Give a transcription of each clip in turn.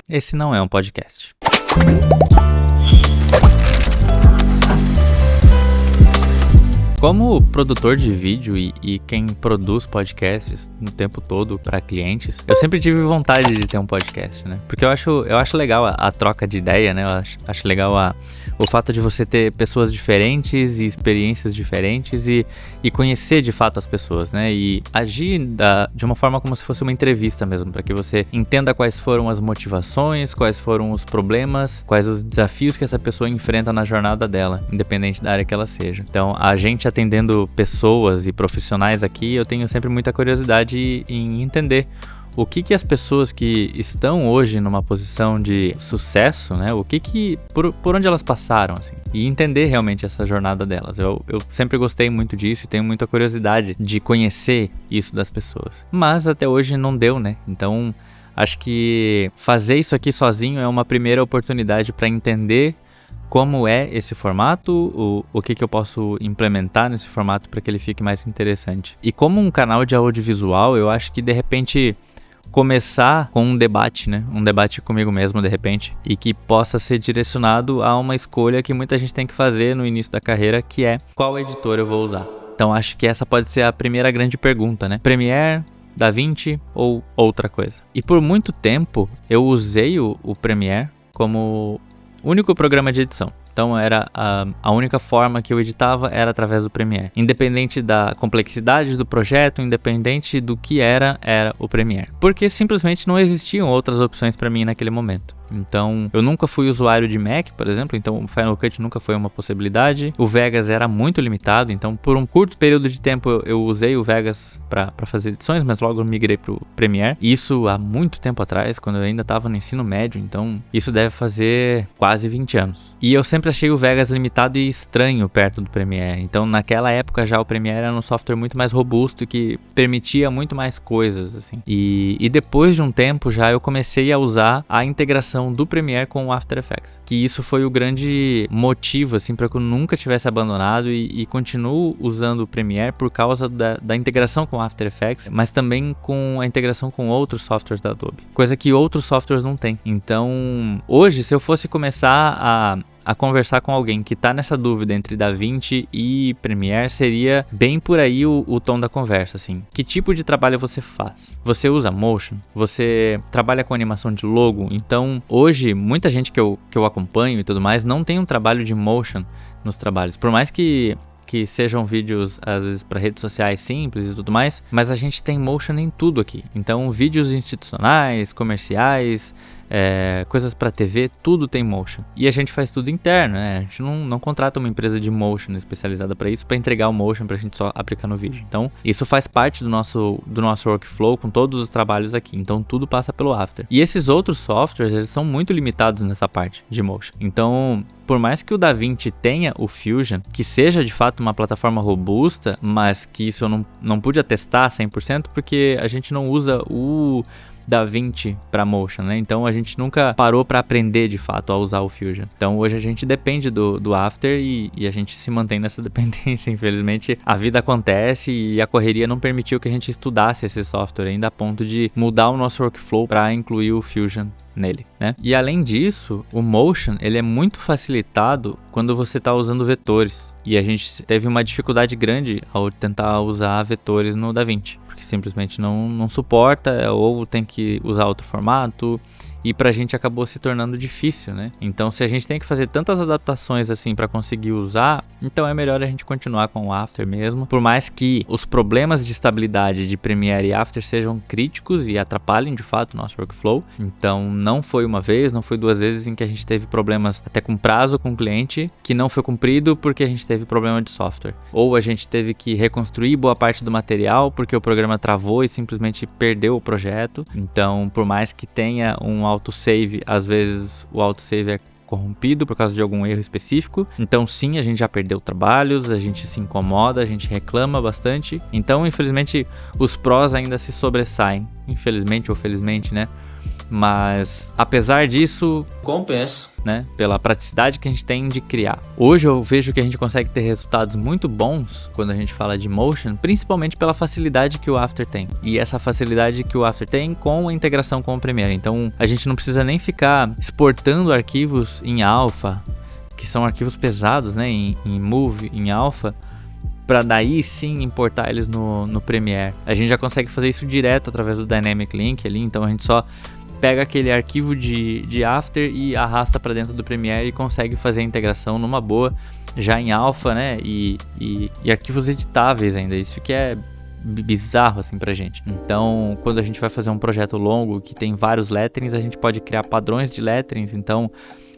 esse não é um podcast. Como produtor de vídeo e quem produz podcasts no tempo todo para clientes, eu sempre tive vontade de ter um podcast, né? Porque eu acho legal a troca de ideia, né? Eu acho legal o fato de você ter pessoas diferentes e experiências diferentes e conhecer de fato as pessoas, né? E agir de uma forma como se fosse uma entrevista mesmo, para que você entenda quais foram as motivações, quais foram os problemas, quais os desafios que essa pessoa enfrenta na jornada dela, independente da área que ela seja. Então, a gente atendendo pessoas e profissionais aqui, eu tenho sempre muita curiosidade em entender o que as pessoas que estão hoje numa posição de sucesso, né, por onde elas passaram, assim, e entender realmente essa jornada delas. Eu sempre gostei muito disso e tenho muita curiosidade de conhecer isso das pessoas. Mas até hoje não deu, né? Então, acho que fazer isso aqui sozinho é uma primeira oportunidade para entender como é esse formato, o que eu posso implementar nesse formato para que ele fique mais interessante. E como um canal de audiovisual, eu acho que de repente começar com um debate, né? Um debate comigo mesmo, de repente, e que possa ser direcionado a uma escolha que muita gente tem que fazer no início da carreira, que é qual editor eu vou usar. Então acho que essa pode ser a primeira grande pergunta, né? Premiere, DaVinci ou outra coisa? E por muito tempo eu usei o Premiere como único programa de edição. Então era a única forma que eu editava era através do Premiere. Independente da complexidade do projeto, independente do que era o Premiere. Porque simplesmente não existiam outras opções para mim naquele momento. Então, eu nunca fui usuário de Mac, por exemplo, então o Final Cut nunca foi uma possibilidade. O Vegas era muito limitado, então por um curto período de tempo eu usei o Vegas para fazer edições, mas logo migrei pro Premiere. Isso há muito tempo atrás, quando eu ainda estava no ensino médio, então isso deve fazer quase 20 anos. E eu sempre achei o Vegas limitado e estranho perto do Premiere. Então, naquela época já o Premiere era um software muito mais robusto e que permitia muito mais coisas, assim. E depois de um tempo já eu comecei a usar a integração do Premiere com o After Effects, que isso foi o grande motivo, assim, para que eu nunca tivesse abandonado e continuo usando o Premiere por causa da integração com o After Effects, mas também com a integração com outros softwares da Adobe, coisa que outros softwares não têm. Então, hoje, se eu fosse começar a conversar com alguém que está nessa dúvida entre DaVinci e Premiere, seria bem por aí o tom da conversa, assim. Que tipo de trabalho você faz? Você usa Motion? Você trabalha com animação de logo? Então, hoje, muita gente que eu acompanho e tudo mais, não tem um trabalho de Motion nos trabalhos. Por mais que sejam vídeos, às vezes, para redes sociais simples e tudo mais, mas a gente tem Motion em tudo aqui. Então, vídeos institucionais, comerciais, coisas para TV, tudo tem Motion. E a gente faz tudo interno, né? A gente não contrata uma empresa de Motion especializada para isso, para entregar o Motion para a gente só aplicar no vídeo. Então, isso faz parte do nosso workflow com todos os trabalhos aqui. Então, tudo passa pelo After. E esses outros softwares, eles são muito limitados nessa parte de Motion. Então, por mais que o DaVinci tenha o Fusion, que seja de fato uma plataforma robusta, mas que isso eu não pude atestar 100%, porque a gente não usa o DaVinci para Motion, né? Então a gente nunca parou para aprender de fato a usar o Fusion. Então hoje a gente depende do After e a gente se mantém nessa dependência. Infelizmente a vida acontece e a correria não permitiu que a gente estudasse esse software ainda a ponto de mudar o nosso workflow para incluir o Fusion nele, né? E além disso, o Motion, ele é muito facilitado quando você está usando vetores. E a gente teve uma dificuldade grande ao tentar usar vetores no DaVinci, porque simplesmente não suporta, ou tem que usar outro formato, e pra gente acabou se tornando difícil, né? Então, se a gente tem que fazer tantas adaptações assim pra conseguir usar, então é melhor a gente continuar com o After mesmo, por mais que os problemas de estabilidade de Premiere e After sejam críticos e atrapalhem de fato o nosso workflow. Então, não foi uma vez, não foi duas vezes em que a gente teve problemas até com prazo com o cliente, que não foi cumprido porque a gente teve problema de software. Ou a gente teve que reconstruir boa parte do material porque o programa travou e simplesmente perdeu o projeto. Então, por mais que tenha um autosave, às vezes o autosave é corrompido por causa de algum erro específico. Então sim, a gente já perdeu trabalhos, a gente se incomoda, a gente reclama bastante. Então, infelizmente, os prós ainda se sobressaem. Infelizmente ou felizmente, né? Mas, apesar disso, compensa. né? Pela praticidade que a gente tem de criar. Hoje eu vejo que a gente consegue ter resultados muito bons quando a gente fala de Motion, principalmente pela facilidade que o After tem. E essa facilidade que o After tem com a integração com o Premiere. Então a gente não precisa nem ficar exportando arquivos em alpha, que são arquivos pesados, né? Em Move, em alpha, para daí sim importar eles no Premiere. A gente já consegue fazer isso direto através do Dynamic Link ali, então a gente só pega aquele arquivo de After e arrasta para dentro do Premiere e consegue fazer a integração numa boa, já em alpha, né? E arquivos editáveis ainda, isso que é bizarro assim pra gente. Então, quando a gente vai fazer um projeto longo que tem vários letterings, a gente pode criar padrões de letterings, então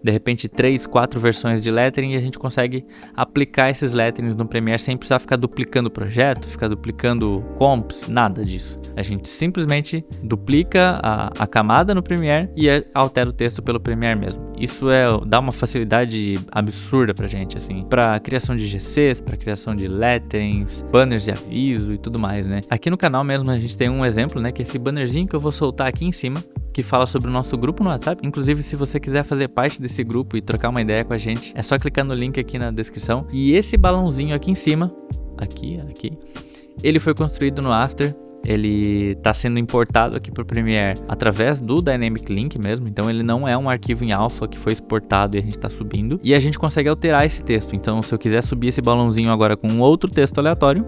de repente 3, 4 versões de lettering e a gente consegue aplicar esses letterings no Premiere sem precisar ficar duplicando o projeto, ficar duplicando comps, nada disso. A gente simplesmente duplica a camada no Premiere e altera o texto pelo Premiere mesmo. Isso dá uma facilidade absurda pra gente, assim, pra criação de GCs, pra criação de letterings, banners de aviso e tudo mais, né? Aqui no canal mesmo a gente tem um exemplo, né, que é esse bannerzinho que eu vou soltar aqui em cima, que fala sobre o nosso grupo no WhatsApp. Inclusive, se você quiser fazer parte desse grupo e trocar uma ideia com a gente, é só clicar no link aqui na descrição. E esse balãozinho aqui em cima, aqui, ele foi construído no After. Ele está sendo importado aqui para o Premiere através do Dynamic Link mesmo, então ele não é um arquivo em alpha que foi exportado e a gente está subindo. E a gente consegue alterar esse texto, então se eu quiser subir esse balãozinho agora com um outro texto aleatório,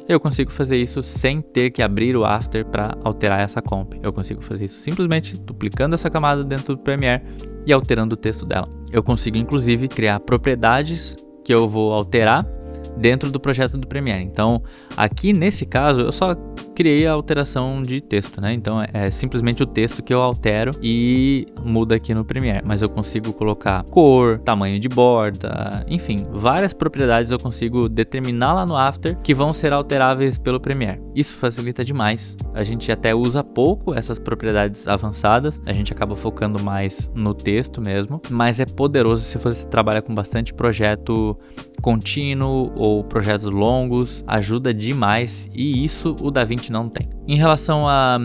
eu consigo fazer isso sem ter que abrir o After para alterar essa comp. Eu consigo fazer isso simplesmente duplicando essa camada dentro do Premiere e alterando o texto dela. Eu consigo inclusive criar propriedades que eu vou alterar dentro do projeto do Premiere. Então, aqui nesse caso, eu só criei a alteração de texto, né? Então, é simplesmente o texto que eu altero e muda aqui no Premiere. Mas eu consigo colocar cor, tamanho de borda, enfim, várias propriedades eu consigo determinar lá no After que vão ser alteráveis pelo Premiere. Isso facilita demais. A gente até usa pouco essas propriedades avançadas, a gente acaba focando mais no texto mesmo, mas é poderoso se você trabalha com bastante projeto contínuo ou projetos longos, ajuda demais, e isso o DaVinci não tem. Em relação a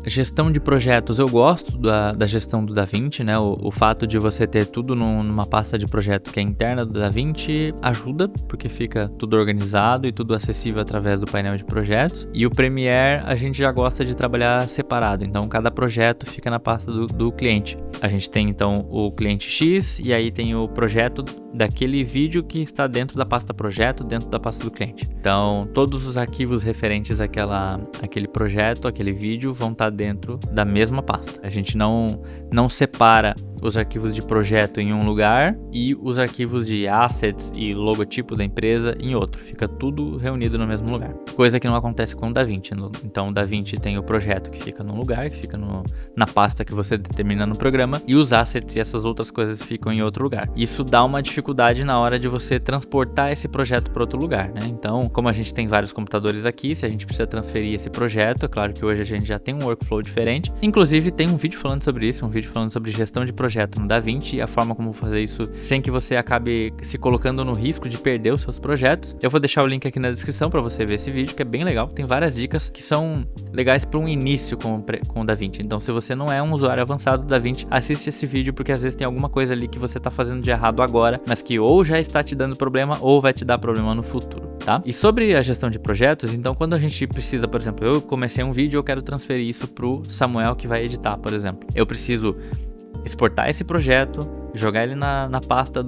gestão de projetos, eu gosto da gestão do DaVinci, né? O fato de você ter tudo numa pasta de projeto que é interna do DaVinci ajuda, porque fica tudo organizado e tudo acessível através do painel de projetos. E o Premiere a gente já gosta de trabalhar separado, então cada projeto fica na pasta do cliente. A gente tem então o cliente X e aí tem o projeto daquele vídeo que está dentro da pasta projeto, dentro da pasta do cliente. Então todos os arquivos referentes àquele projeto, aquele vídeo vão estar dentro da mesma pasta. A gente não separa os arquivos de projeto em um lugar e os arquivos de assets e logotipo da empresa em outro. Fica tudo reunido no mesmo lugar. Coisa que não acontece com o DaVinci. Então o DaVinci tem o projeto que fica num lugar, que fica na pasta que você determina no programa, e os assets e essas outras coisas ficam em outro lugar. Isso dá uma dificuldade na hora de você transportar esse projeto para outro lugar, né? Então, como a gente tem vários computadores aqui, se a gente precisa transferir esse projeto, é claro que hoje a gente já tem um workflow diferente. Inclusive tem um vídeo falando sobre isso, um vídeo falando sobre gestão de projeto no DaVinci e a forma como fazer isso sem que você acabe se colocando no risco de perder os seus projetos. Eu vou deixar o link aqui na descrição para você ver esse vídeo, que é bem legal. Tem várias dicas que são legais para um início com o DaVinci. Então, se você não é um usuário avançado do DaVinci, assiste esse vídeo, porque às vezes tem alguma coisa ali que você está fazendo de errado agora, mas que ou já está te dando problema ou vai te dar problema no futuro, tá? E sobre a gestão de projetos, então quando a gente precisa, por exemplo, eu comecei um vídeo e eu quero transferir isso pro Samuel que vai editar, por exemplo. Eu preciso exportar esse projeto, jogar ele na pasta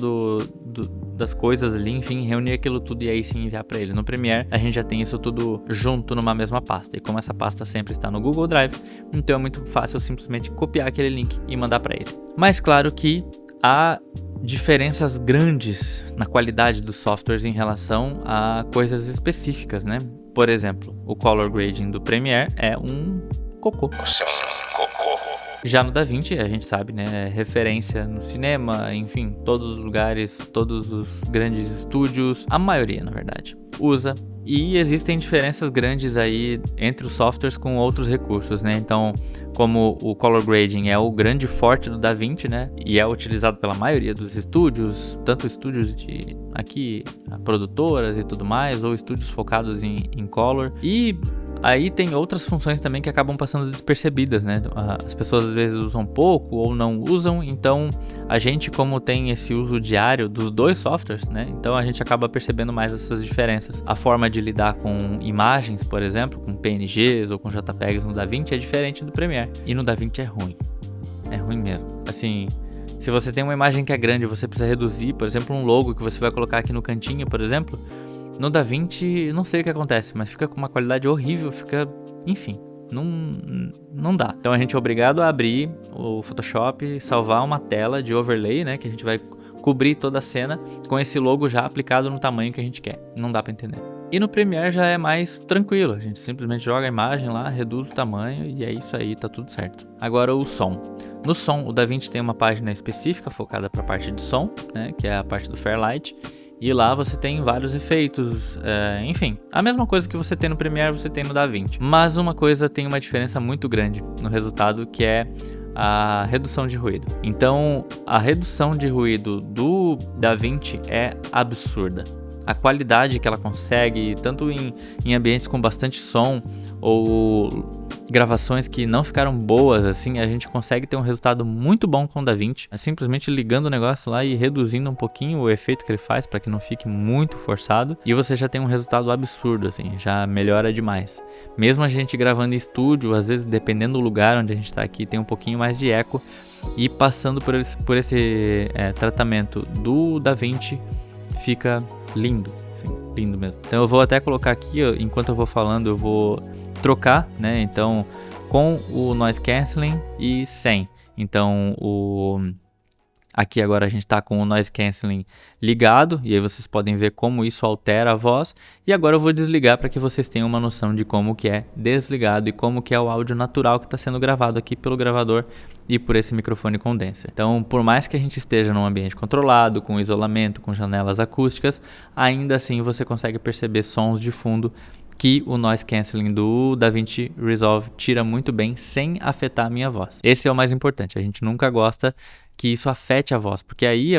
das coisas ali, enfim, reunir aquilo tudo e aí sim enviar para ele. No Premiere, a gente já tem isso tudo junto numa mesma pasta. E como essa pasta sempre está no Google Drive, então é muito fácil eu simplesmente copiar aquele link e mandar para ele. Mas claro que há diferenças grandes na qualidade dos softwares em relação a coisas específicas, né? Por exemplo, o color grading do Premiere é um cocô. Você é um cocô. Já no DaVinci, a gente sabe, né, é referência no cinema, enfim, todos os lugares, todos os grandes estúdios, a maioria, na verdade, usa. E existem diferenças grandes aí entre os softwares com outros recursos, né? Então, como o color grading é o grande forte do DaVinci, né? E é utilizado pela maioria dos estúdios, tanto estúdios de aqui, produtoras e tudo mais, ou estúdios focados em color. E Aí tem outras funções também que acabam passando despercebidas, né? As pessoas às vezes usam pouco ou não usam, então a gente, como tem esse uso diário dos dois softwares, né? Então a gente acaba percebendo mais essas diferenças. A forma de lidar com imagens, por exemplo, com PNGs ou com JPEGs no DaVinci é diferente do Premiere. E no DaVinci é ruim. É ruim mesmo. Assim, se você tem uma imagem que é grande e você precisa reduzir, por exemplo, um logo que você vai colocar aqui no cantinho, por exemplo, no DaVinci, não sei o que acontece, mas fica com uma qualidade horrível, enfim, não dá. Então a gente é obrigado a abrir o Photoshop, salvar uma tela de overlay, né, que a gente vai cobrir toda a cena com esse logo já aplicado no tamanho que a gente quer. Não dá pra entender. E no Premiere já é mais tranquilo, a gente simplesmente joga a imagem lá, reduz o tamanho e é isso aí, tá tudo certo. Agora o som. No som, o DaVinci tem uma página específica focada para a parte de som, né, que é a parte do Fairlight. E lá você tem vários efeitos, enfim, a mesma coisa que você tem no Premiere, você tem no DaVinci. Mas uma coisa tem uma diferença muito grande no resultado, que é a redução de ruído. Então, a redução de ruído do DaVinci é absurda. A qualidade que ela consegue, tanto em ambientes com bastante som ou gravações que não ficaram boas, assim, a gente consegue ter um resultado muito bom com o DaVinci. É simplesmente ligando o negócio lá e reduzindo um pouquinho o efeito que ele faz para que não fique muito forçado. E você já tem um resultado absurdo, assim, já melhora demais. Mesmo a gente gravando em estúdio, às vezes, dependendo do lugar onde a gente está aqui, tem um pouquinho mais de eco. E passando por esse tratamento do DaVinci, fica lindo, assim, lindo mesmo. Então eu vou até colocar aqui, enquanto eu vou falando, eu vou trocar, né? Então, com o Noise Cancelling e sem. Então, aqui agora a gente está com o Noise Cancelling ligado, e aí vocês podem ver como isso altera a voz. E agora eu vou desligar para que vocês tenham uma noção de como que é desligado e como que é o áudio natural que está sendo gravado aqui pelo gravador e por esse microfone condenser. Então, por mais que a gente esteja num ambiente controlado, com isolamento, com janelas acústicas, ainda assim você consegue perceber sons de fundo que o Noise Cancelling do DaVinci Resolve tira muito bem sem afetar a minha voz. Esse é o mais importante, a gente nunca gosta que isso afete a voz, porque aí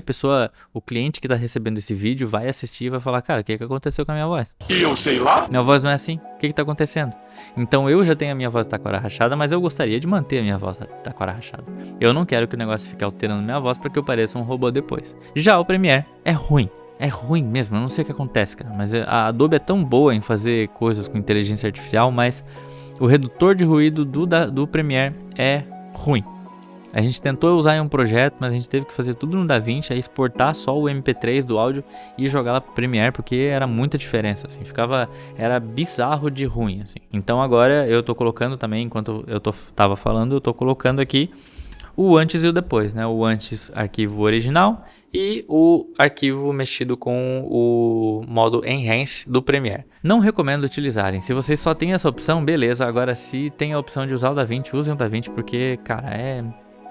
o cliente que está recebendo esse vídeo vai assistir e vai falar, cara, o que aconteceu com a minha voz? E eu sei lá. Minha voz não é assim, o que está acontecendo? Então eu já tenho a minha voz taquara rachada, mas eu gostaria de manter a minha voz taquara rachada. Eu não quero que o negócio fique alterando minha voz para que eu pareça um robô depois. Já o Premiere é ruim. É ruim mesmo, eu não sei o que acontece, cara, mas a Adobe é tão boa em fazer coisas com inteligência artificial, mas o redutor de ruído do Premiere é ruim. A gente tentou usar em um projeto, mas a gente teve que fazer tudo no DaVinci, exportar só o MP3 do áudio e jogar lá pro Premiere, porque era muita diferença, assim, era bizarro de ruim, assim. Então agora eu tô colocando também, enquanto eu tava falando, eu tô colocando aqui o antes e o depois, né? O antes arquivo original e o arquivo mexido com o modo Enhance do Premiere. Não recomendo utilizarem. Se vocês só têm essa opção, beleza. Agora, se tem a opção de usar o DaVinci, usem o DaVinci, porque, cara,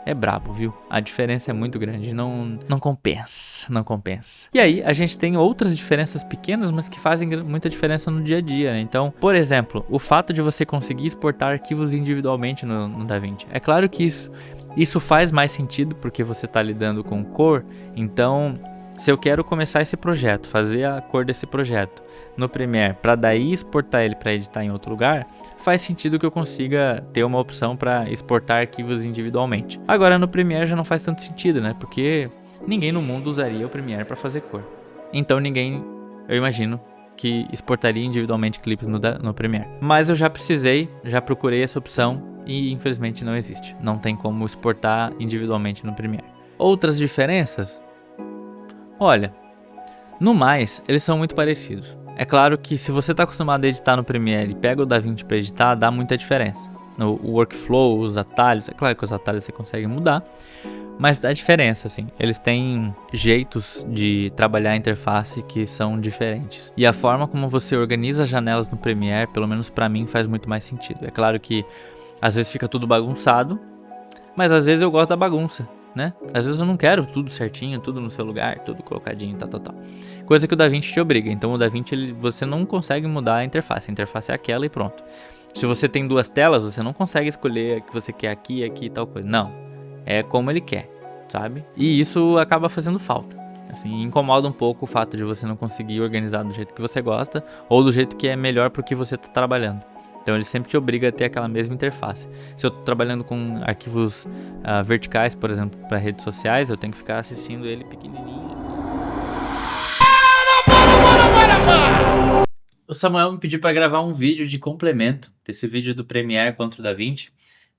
é brabo, viu? A diferença é muito grande, não compensa, não compensa. E aí, a gente tem outras diferenças pequenas, mas que fazem muita diferença no dia a dia, né? Então, por exemplo, o fato de você conseguir exportar arquivos individualmente no DaVinci. É claro que isso faz mais sentido porque você está lidando com cor. Então, se eu quero começar esse projeto, fazer a cor desse projeto no Premiere, para daí exportar ele para editar em outro lugar, faz sentido que eu consiga ter uma opção para exportar arquivos individualmente. Agora no Premiere já não faz tanto sentido, né? Porque ninguém no mundo usaria o Premiere para fazer cor. Então ninguém, eu imagino, que exportaria individualmente clipes no Premiere. Mas eu já procurei essa opção e infelizmente não existe. Não tem como exportar individualmente no Premiere. Outras diferenças? Olha, no mais, eles são muito parecidos. É claro que se você está acostumado a editar no Premiere e pega o DaVinci para editar, dá muita diferença. O workflow, os atalhos, é claro que os atalhos você consegue mudar, mas dá diferença, assim. Eles têm jeitos de trabalhar a interface que são diferentes. E a forma como você organiza as janelas no Premiere, pelo menos para mim, faz muito mais sentido. É claro que às vezes fica tudo bagunçado, mas às vezes eu gosto da bagunça, né? Às vezes eu não quero tudo certinho, tudo no seu lugar, tudo colocadinho, tal. Coisa que o DaVinci te obriga. Então o DaVinci, você não consegue mudar a interface é aquela e pronto. Se você tem duas telas, você não consegue escolher a que você quer aqui e tal coisa. Não, é como ele quer, sabe? E isso acaba fazendo falta. Assim, incomoda um pouco o fato de você não conseguir organizar do jeito que você gosta ou do jeito que é melhor pro que você tá trabalhando. Então ele sempre te obriga a ter aquela mesma interface. Se eu tô trabalhando com arquivos verticais, por exemplo, para redes sociais, eu tenho que ficar assistindo ele pequenininho. Assim. O Samuel me pediu para gravar um vídeo de complemento desse vídeo do Premiere contra o DaVinci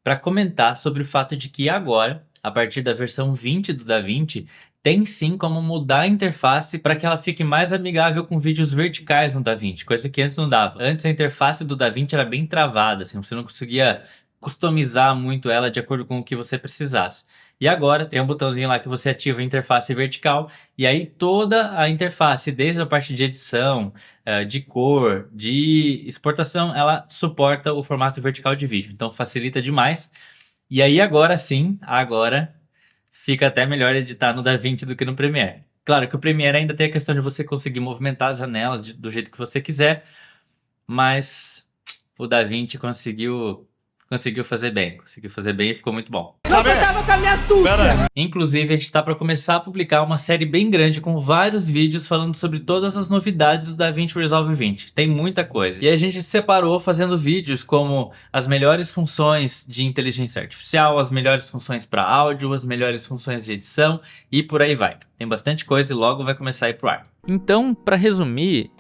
para comentar sobre o fato de que agora, a partir da versão 20 do DaVinci, tem sim como mudar a interface para que ela fique mais amigável com vídeos verticais no DaVinci, coisa que antes não dava. Antes a interface do DaVinci era bem travada, assim, você não conseguia customizar muito ela de acordo com o que você precisasse. E agora tem um botãozinho lá que você ativa a interface vertical e aí toda a interface, desde a parte de edição, de cor, de exportação, ela suporta o formato vertical de vídeo. Então facilita demais. E aí agora sim, fica até melhor editar no DaVinci do que no Premiere. Claro que o Premiere ainda tem a questão de você conseguir movimentar as janelas do jeito que você quiser, mas o DaVinci conseguiu fazer bem e ficou muito bom. Não contava com a minha astúcia! Inclusive, a gente está para começar a publicar uma série bem grande com vários vídeos falando sobre todas as novidades do DaVinci Resolve 20. Tem muita coisa. E a gente separou fazendo vídeos como as melhores funções de inteligência artificial, as melhores funções para áudio, as melhores funções de edição e por aí vai. Tem bastante coisa e logo vai começar a ir pro ar. Então, para resumir,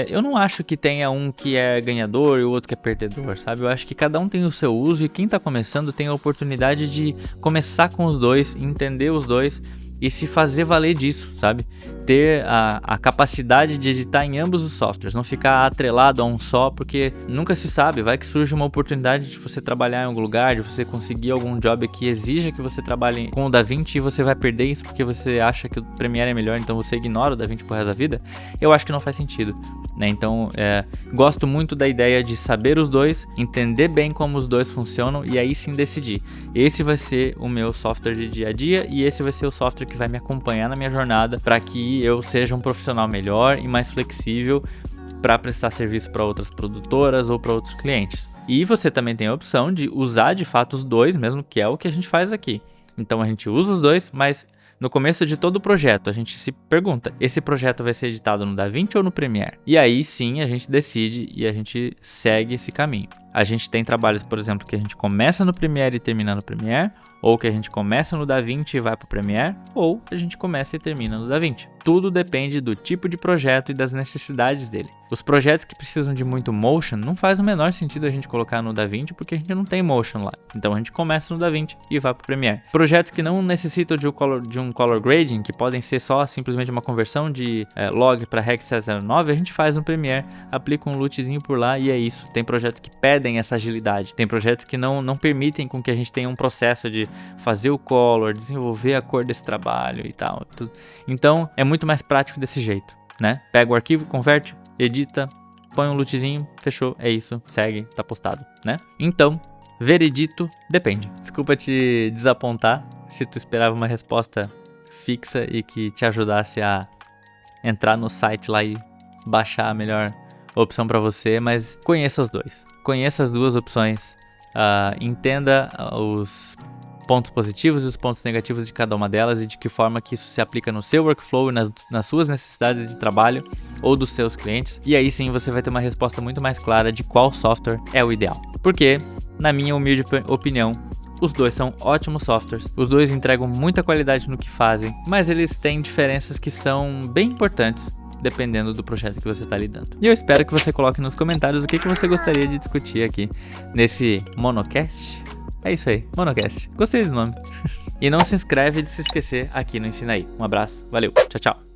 eu não acho que tenha um que é ganhador e o outro que é perdedor, sabe? Eu acho que cada um tem o seu uso e quem tá começando tem a oportunidade de começar com os dois, entender os dois e se fazer valer disso, sabe? Ter a capacidade de editar em ambos os softwares, não ficar atrelado a um só, porque nunca se sabe, vai que surge uma oportunidade de você trabalhar em algum lugar, de você conseguir algum job que exija que você trabalhe com o DaVinci e você vai perder isso porque você acha que o Premiere é melhor, então você ignora o DaVinci pro resto da vida. Eu acho que não faz sentido, né? Então, gosto muito da ideia de saber os dois, entender bem como os dois funcionam e aí sim decidir. Esse vai ser o meu software de dia a dia e esse vai ser o software que vai me acompanhar na minha jornada para que eu seja um profissional melhor e mais flexível para prestar serviço para outras produtoras ou para outros clientes. E você também tem a opção de usar de fato os dois, mesmo que é o que a gente faz aqui. Então a gente usa os dois, mas no começo de todo o projeto a gente se pergunta, esse projeto vai ser editado no DaVinci ou no Premiere? E aí sim a gente decide e a gente segue esse caminho. A gente tem trabalhos, por exemplo, que a gente começa no Premiere e termina no Premiere, ou que a gente começa no DaVinci e vai para o Premiere, ou a gente começa e termina no DaVinci. Tudo depende do tipo de projeto e das necessidades dele. Os projetos que precisam de muito motion, não faz o menor sentido a gente colocar no DaVinci porque a gente não tem motion lá. Então a gente começa no DaVinci e vai para o Premiere. Projetos que não necessitam de um color grading, que podem ser só simplesmente uma conversão de log para Rec 709, a gente faz no Premiere, aplica um LUTzinho por lá e é isso. Tem projetos que pedem essa agilidade. Tem projetos que não permitem com que a gente tenha um processo de fazer o color, desenvolver a cor desse trabalho e tal. Tudo. Então, é muito mais prático desse jeito, né? Pega o arquivo, converte, edita, põe um LUTzinho, fechou, é isso, segue, tá postado, né? Então, veredito, depende. Desculpa te desapontar se tu esperava uma resposta fixa e que te ajudasse a entrar no site lá e baixar a melhor opção para você, mas conheça os dois. Conheça as duas opções, entenda os pontos positivos e os pontos negativos de cada uma delas e de que forma que isso se aplica no seu workflow e nas suas necessidades de trabalho ou dos seus clientes. E aí sim você vai ter uma resposta muito mais clara de qual software é o ideal. Porque, na minha humilde opinião, os dois são ótimos softwares, os dois entregam muita qualidade no que fazem, mas eles têm diferenças que são bem importantes dependendo do projeto que você está lidando. E eu espero que você coloque nos comentários o que você gostaria de discutir aqui nesse monocast. É isso aí, monocast. Gostei do nome. E não se inscreve de se esquecer aqui no Ensina Aí. Um abraço, valeu, tchau, tchau.